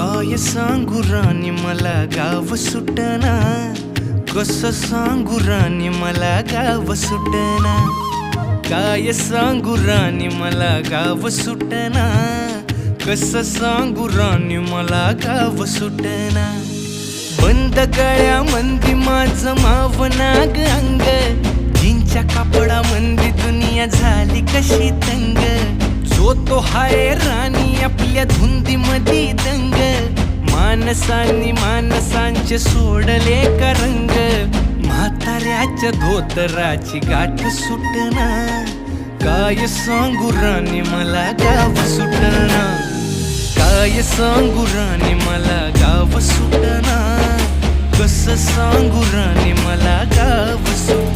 काय सांगू राणी मला गाव सुटना, कसं सांगू राणी मला गाव सुटना. काय सांगू राणी मला गाव सुटना, कसं सांगू राणी मला गाव सुटना. बंद गळ्यामंदी माझं मावनाग अंग, जीनच्या कापडामंदी दुनिया झाली कशी तंग. जो तो हाय राणी आपल्या धुंदीमधी दंग, माणसांनी माणसांचे सोडले का रंग. म्हाताऱ्याच्या धोतराची गाठ सुटना, काय सांगू राणी मला गाव सुटना. काय सांगू राणी मला गाव सुटना, कसं सांगू राणी मला गाव सुटना.